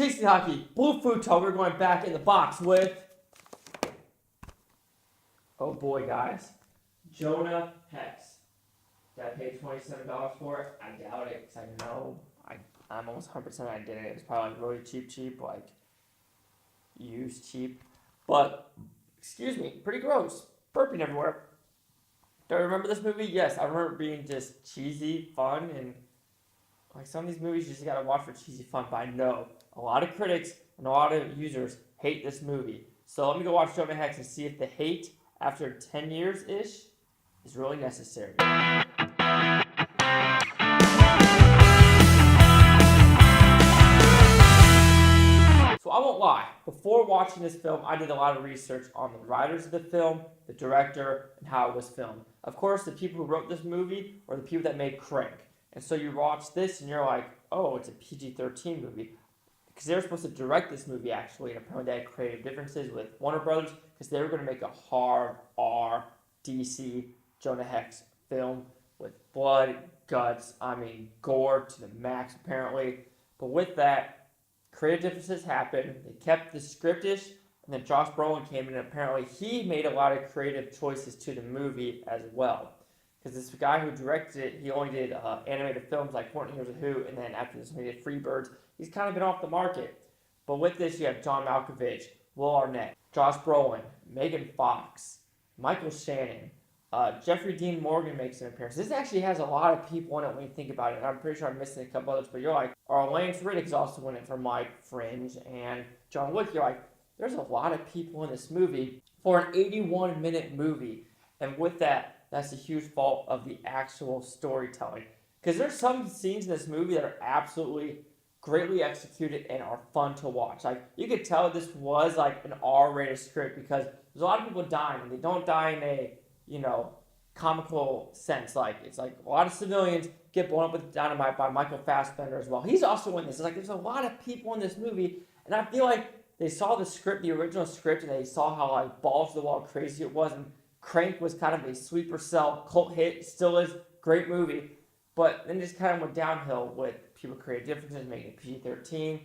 Chasing Hockey, Blue Futon. We're going back in the box with, oh boy, guys, Jonah Hex. Did I pay $27 for it? I doubt it, because I know I'm almost 100% I did it. It was probably like really cheap, like used cheap. But, excuse me, pretty gross. Burping everywhere. Do I remember this movie? Yes, I remember it being just cheesy, fun, and like some of these movies you just gotta watch for cheesy fun. But I know a lot of critics and a lot of users hate this movie. So let me go watch Jonah Hex and see if the hate after 10 years-ish is really necessary. So I won't lie, before watching this film, I did a lot of research on the writers of the film, the director, and how it was filmed. Of course, the people who wrote this movie are the people that made Crank. And so you watch this and you're like, oh, it's a PG-13 movie. Because they were supposed to direct this movie, actually, and apparently they had creative differences with Warner Brothers, because they were going to make a hard R DC Jonah Hex film with blood, guts, gore to the max, apparently. But with that, creative differences happened. They kept the scriptish, and then Josh Brolin came in, and apparently he made a lot of creative choices to the movie as well. Because this guy who directed it, he only did animated films like 14 Years of Who, and then after this, he did Freebirds. He's kind of been off the market. But with this, you have John Malkovich, Will Arnett, Josh Brolin, Megan Fox, Michael Shannon, Jeffrey Dean Morgan makes an appearance. This actually has a lot of people in it when you think about it. And I'm pretty sure I'm missing a couple others, but you're like, Reddick's also in it from like Fringe, and John Wick. You're like, there's a lot of people in this movie for an 81-minute movie. And with that, that's a huge fault of the actual storytelling. Because there's some scenes in this movie that are absolutely greatly executed and are fun to watch. Like, you could tell this was like an R-rated script because there's a lot of people dying, and they don't die in a, comical sense. Like, it's like a lot of civilians get blown up with dynamite by Michael Fassbender as well. He's also in this. It's like there's a lot of people in this movie, and I feel like they saw the script, the original script, and they saw how like balls to the wall crazy it was, and Crank was kind of a sleeper cell cult hit, still is, great movie, but then just kind of went downhill with people creating differences, making it PG-13,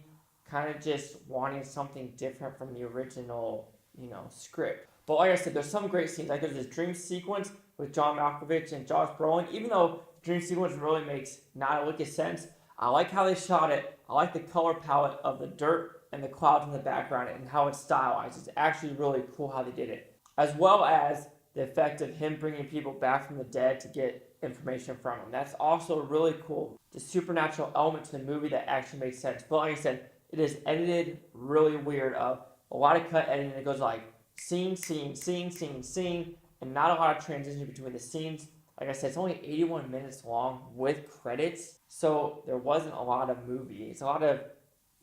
kind of just wanting something different from the original, script. But like I said, there's some great scenes. Like there's this dream sequence with John Malkovich and Josh Brolin. Even though the dream sequence really makes not a lick of sense, I like how they shot it. I like the color palette of the dirt and the clouds in the background and how it's stylized. It's actually really cool how they did it. As well as the effect of him bringing people back from the dead to get information from him. That's also really cool. The supernatural element to the movie that actually makes sense. But like I said, it is edited really weird. A lot of cut editing. It goes like scene, and not a lot of transition between the scenes. Like I said, it's only 81 minutes long with credits, so there wasn't a lot of movie. It's a lot of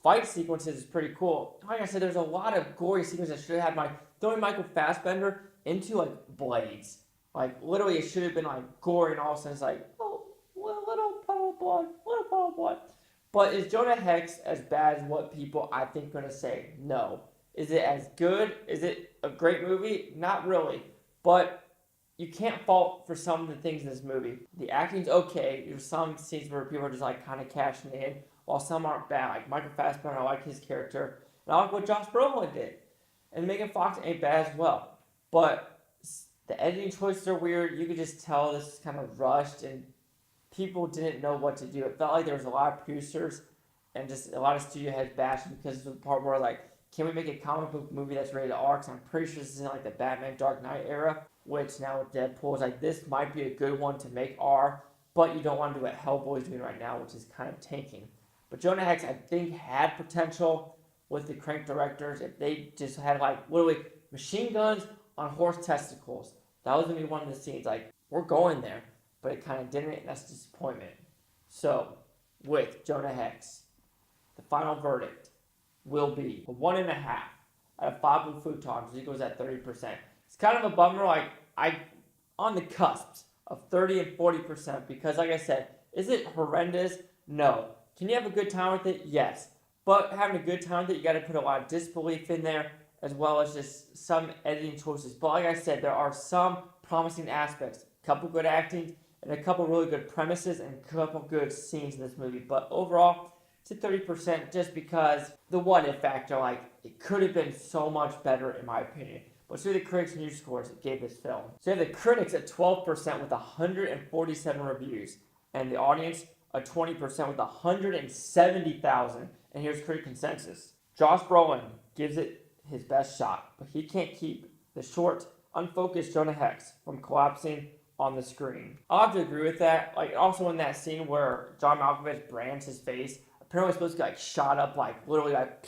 fight sequences is pretty cool. Like I said, there's a lot of gory sequences that should have had throwing Michael Fassbender into like blades. Like literally it should have been like gory, and all of a sudden it's like, oh, little puddle of blood. But is Jonah Hex as bad as what people I think are going to say? No. Is it as good? Is it a great movie? Not really. But you can't fault for some of the things in this movie. The acting's okay. There's some scenes where people are just like kind of cashing in, while some aren't bad. Like Michael Fassbender, I like his character. And I like what Josh Brolin did. And Megan Fox ain't bad as well. But the editing choices are weird. You could just tell this is kind of rushed, and people didn't know what to do. It felt like there was a lot of producers and just a lot of studio heads bashing because of the part where like, can we make a comic book movie that's rated R? Because I'm pretty sure this is in like the Batman Dark Knight era, which now with Deadpool is like, this might be a good one to make R, but you don't want to do what Hellboy's doing right now, which is kind of tanking. But Jonah Hex, I think, had potential with the Crank directors if they just had like literally machine guns on horse testicles. That was going to be one of the scenes. Like, we're going there, but it kind of didn't, and that's disappointment. So, with Jonah Hex, the final verdict will be a 1.5 out of 5 Blue Futons. It goes at 30%. It's kind of a bummer. Like, I on the cusp of 30 and 40% because, like I said, is it horrendous? No. Can you have a good time with it? Yes. But having a good time with it, you got to put a lot of disbelief in there, as well as just some editing choices. But like I said, there are some promising aspects. A couple good acting and a couple really good premises and a couple good scenes in this movie. But overall, It's a 30% just because the what if factor, like, it could have been so much better in my opinion. But let's see the critics' news scores that gave this film. So you have the critics at 12% with 147 reviews, and the audience at 20% with 170,000. And here's critic consensus. Josh Brolin gives it his best shot, but he can't keep the short, unfocused Jonah Hex from collapsing on the screen. I'll have to agree with that. Like, also in that scene where John Malkovich brands his face, apparently it's supposed to get like shot up, like literally like,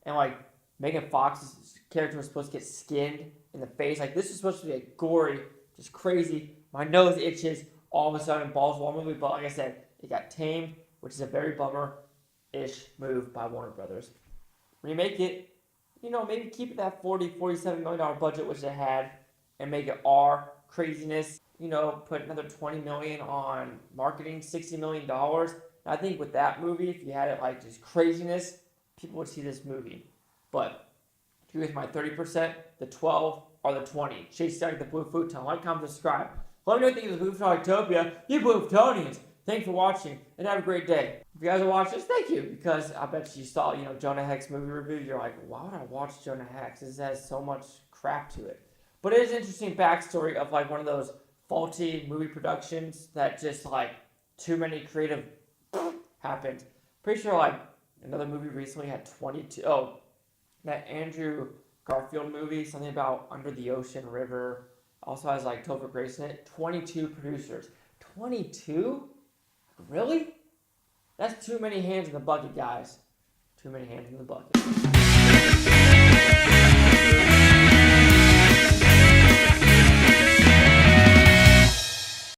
and like Megan Fox's character was supposed to get skinned in the face. Like, this is supposed to be like gory, just crazy. My nose itches all of a sudden, balls of a movie, but like I said, it got tamed, which is a very bummer-ish move by Warner Brothers. Remake it, maybe keep it that $47 million budget which it had, and make it R craziness. Put another $20 million on marketing, $60 million. I think with that movie, if you had it like just craziness, people would see this movie. But if you with my 30%, the 12, or the 20, chase down the blue futon. Like, comment, subscribe. Let me know what you think of the Blue Futonians. You Blue Futonians. Thanks for watching, and have a great day. If you guys are watching this, thank you, because I bet you saw, Jonah Hex movie review. You're like, why would I watch Jonah Hex? This has so much crap to it. But it is an interesting backstory of like one of those faulty movie productions that just like too many creative happened. Pretty sure like another movie recently had 22. Oh, that Andrew Garfield movie, something about Under the Ocean River, also has like Topher Grace in it. 22 producers. 22? Really? That's too many hands in the bucket, guys. Too many hands in the bucket.